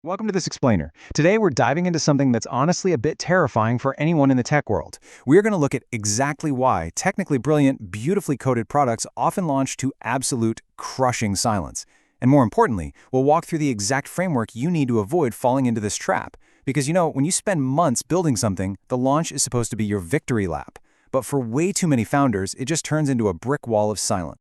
Welcome to this explainer. Today we're diving into something that's honestly a bit terrifying for anyone in the tech world. We're going to look at exactly why technically brilliant, beautifully coded products often launch to absolute crushing silence. And more importantly, we'll walk through the exact framework you need to avoid falling into this trap. Because when you spend months building something, the launch is supposed to be your victory lap. But for way too many founders, it just turns into a brick wall of silence.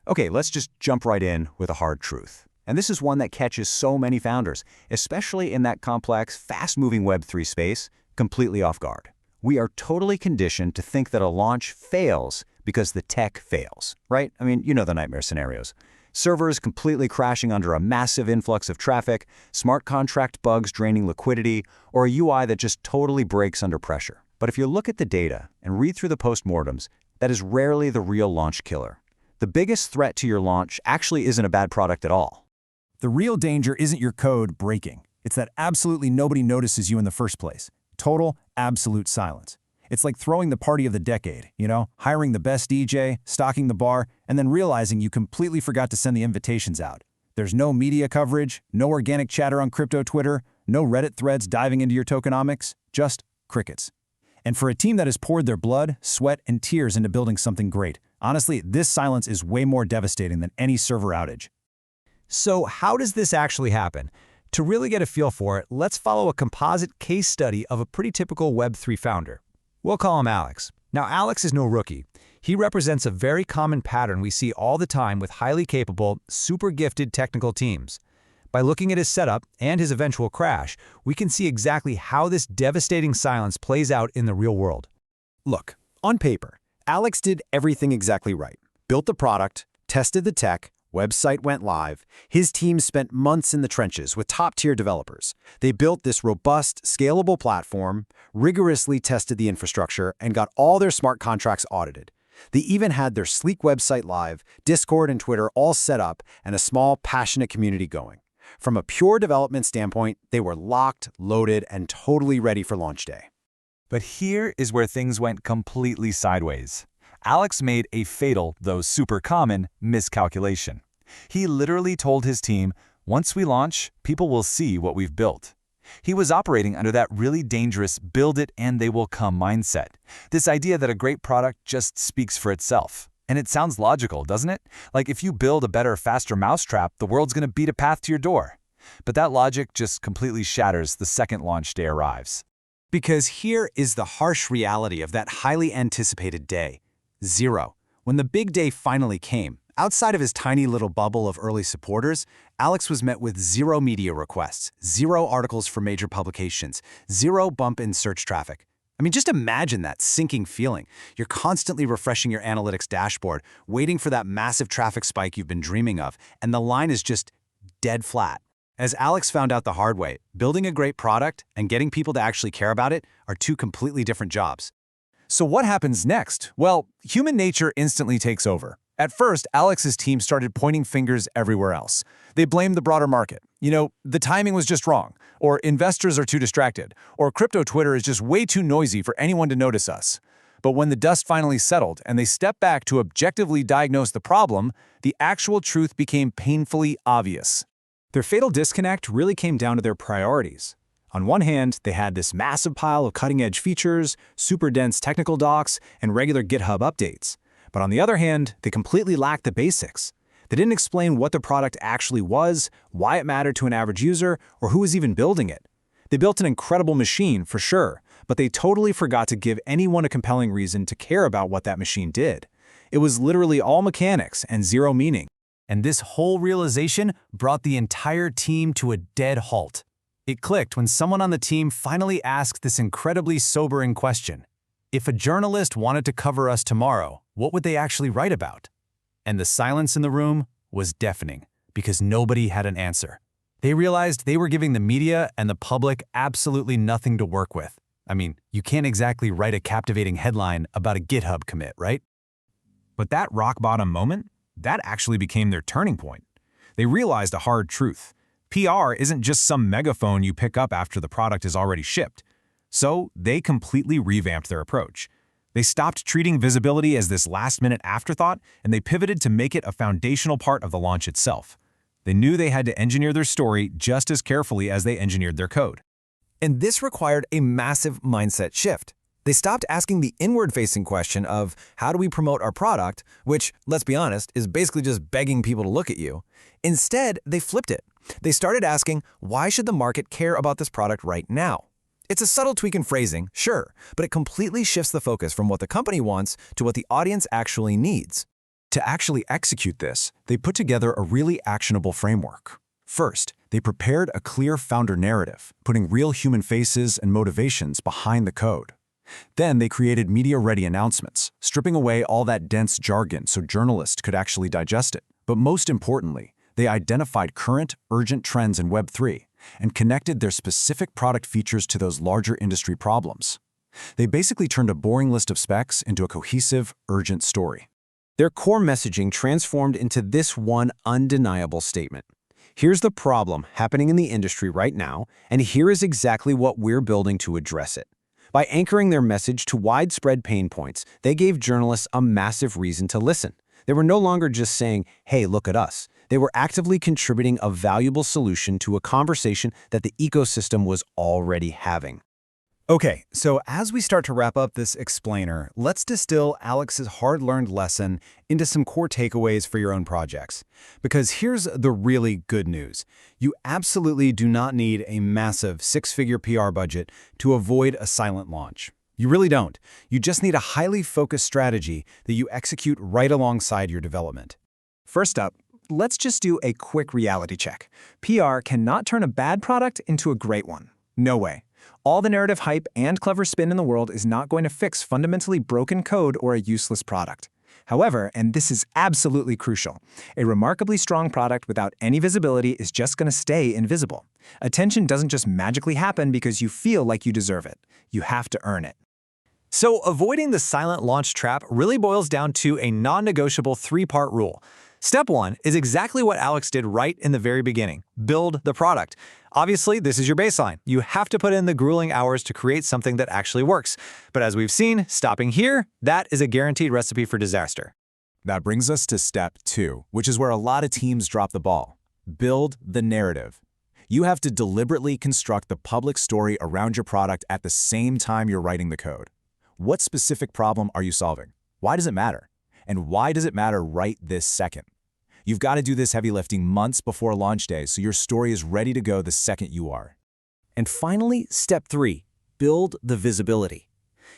Okay, let's just jump right in with a hard truth. And this is one that catches so many founders, especially in that complex, fast-moving Web3 space, completely off guard. We are totally conditioned to think that a launch fails because the tech fails, right? I mean, you know the nightmare scenarios. Servers completely crashing under a massive influx of traffic, smart contract bugs draining liquidity, or a UI that just totally breaks under pressure. But if you look at the data and read through the postmortems, that is rarely the real launch killer. The biggest threat to your launch actually isn't a bad product at all. The real danger isn't your code breaking. It's that absolutely nobody notices you in the first place. Total, absolute silence. It's like throwing the party of the decade, hiring the best DJ, stocking the bar, and then realizing you completely forgot to send the invitations out. There's no media coverage, no organic chatter on crypto Twitter, no Reddit threads diving into your tokenomics, just crickets. And for a team that has poured their blood, sweat, and tears into building something great, honestly, this silence is way more devastating than any server outage. So how does this actually happen? To really get a feel for it, let's follow a composite case study of a pretty typical Web3 founder. We'll call him Alex. Now, Alex is no rookie. He represents a very common pattern we see all the time with highly capable, super gifted technical teams. By looking at his setup and his eventual crash, we can see exactly how this devastating silence plays out in the real world. Look, on paper, Alex did everything exactly right. Built the product, tested the tech, website went live. His team spent months in the trenches with top-tier developers. They built this robust, scalable platform, rigorously tested the infrastructure, and got all their smart contracts audited. They even had their sleek website live, Discord and Twitter all set up, and a small, passionate community going. From a pure development standpoint, they were locked, loaded, and totally ready for launch day. But here is where things went completely sideways. Alex made a fatal, though super common, miscalculation. He literally told his team, once we launch, people will see what we've built. He was operating under that really dangerous build it and they will come mindset. This idea that a great product just speaks for itself. And it sounds logical, doesn't it? Like if you build a better, faster mousetrap, the world's going to beat a path to your door. But that logic just completely shatters the second launch day arrives. Because here is the harsh reality of that highly anticipated day. Zero. When the big day finally came, outside of his tiny little bubble of early supporters, Alex was met with zero media requests, zero articles for major publications, zero bump in search traffic. I mean, just imagine that sinking feeling. You're constantly refreshing your analytics dashboard, waiting for that massive traffic spike you've been dreaming of, and the line is just dead flat. As Alex found out the hard way, building a great product and getting people to actually care about it are two completely different jobs. So what happens next? Well, human nature instantly takes over. At first, Alex's team started pointing fingers everywhere else. They blamed the broader market. The timing was just wrong, or investors are too distracted, or crypto Twitter is just way too noisy for anyone to notice us. But when the dust finally settled and they stepped back to objectively diagnose the problem, the actual truth became painfully obvious. Their fatal disconnect really came down to their priorities. On one hand, they had this massive pile of cutting-edge features, super dense technical docs, and regular GitHub updates. But on the other hand, they completely lacked the basics. They didn't explain what the product actually was, why it mattered to an average user, or who was even building it. They built an incredible machine, for sure, but they totally forgot to give anyone a compelling reason to care about what that machine did. It was literally all mechanics and zero meaning. And this whole realization brought the entire team to a dead halt. It clicked when someone on the team finally asked this incredibly sobering question. If a journalist wanted to cover us tomorrow, what would they actually write about? And the silence in the room was deafening because nobody had an answer. They realized they were giving the media and the public absolutely nothing to work with. I mean, you can't exactly write a captivating headline about a GitHub commit, right? But that rock-bottom moment, that actually became their turning point. They realized a hard truth. PR isn't just some megaphone you pick up after the product is already shipped. So they completely revamped their approach. They stopped treating visibility as this last-minute afterthought, and they pivoted to make it a foundational part of the launch itself. They knew they had to engineer their story just as carefully as they engineered their code. And this required a massive mindset shift. They stopped asking the inward-facing question of, how do we promote our product, which, let's be honest, is basically just begging people to look at you. Instead, they flipped it. They started asking, why should the market care about this product right now? It's a subtle tweak in phrasing, sure, but it completely shifts the focus from what the company wants to what the audience actually needs. To actually execute this, they put together a really actionable framework. First, they prepared a clear founder narrative, putting real human faces and motivations behind the code. Then they created media-ready announcements, stripping away all that dense jargon so journalists could actually digest it. But most importantly, they identified current, urgent trends in Web3 and connected their specific product features to those larger industry problems. They basically turned a boring list of specs into a cohesive, urgent story. Their core messaging transformed into this one undeniable statement. Here's the problem happening in the industry right now, and here is exactly what we're building to address it. By anchoring their message to widespread pain points, they gave journalists a massive reason to listen. They were no longer just saying, hey, look at us. They were actively contributing a valuable solution to a conversation that the ecosystem was already having. Okay, so as we start to wrap up this explainer, let's distill Alex's hard-learned lesson into some core takeaways for your own projects. Because here's the really good news. You absolutely do not need a massive six-figure PR budget to avoid a silent launch. You really don't. You just need a highly focused strategy that you execute right alongside your development. First up, let's just do a quick reality check. PR cannot turn a bad product into a great one. No way. All the narrative hype and clever spin in the world is not going to fix fundamentally broken code or a useless product. However, and this is absolutely crucial, a remarkably strong product without any visibility is just going to stay invisible. Attention doesn't just magically happen because you feel like you deserve it. You have to earn it. So avoiding the silent launch trap really boils down to a non-negotiable three-part rule. Step 1 is exactly what Alex did right in the very beginning. Build the product. Obviously, this is your baseline. You have to put in the grueling hours to create something that actually works. But as we've seen, stopping here, that is a guaranteed recipe for disaster. That brings us to step 2, which is where a lot of teams drop the ball. Build the narrative. You have to deliberately construct the public story around your product at the same time you're writing the code. What specific problem are you solving? Why does it matter? And why does it matter right this second? You've got to do this heavy lifting months before launch day so your story is ready to go the second you are. And finally, step 3, build the visibility.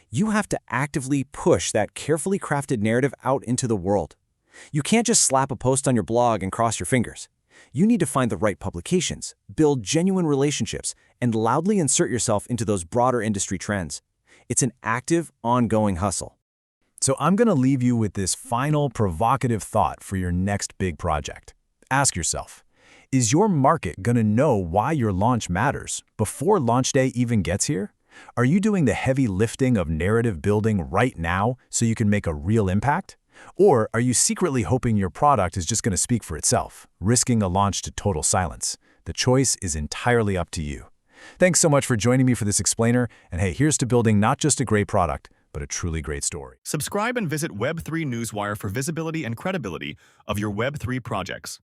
You have to actively push that carefully crafted narrative out into the world. You can't just slap a post on your blog and cross your fingers. You need to find the right publications, build genuine relationships, and loudly insert yourself into those broader industry trends. It's an active, ongoing hustle. So I'm going to leave you with this final provocative thought for your next big project. Ask yourself, is your market going to know why your launch matters before launch day even gets here? Are you doing the heavy lifting of narrative building right now so you can make a real impact? Or are you secretly hoping your product is just going to speak for itself, risking a launch to total silence? The choice is entirely up to you. Thanks so much for joining me for this explainer, and hey, here's to building not just a great product, but a truly great story. Subscribe and visit Web3 News Wire for visibility and credibility of your Web3 projects.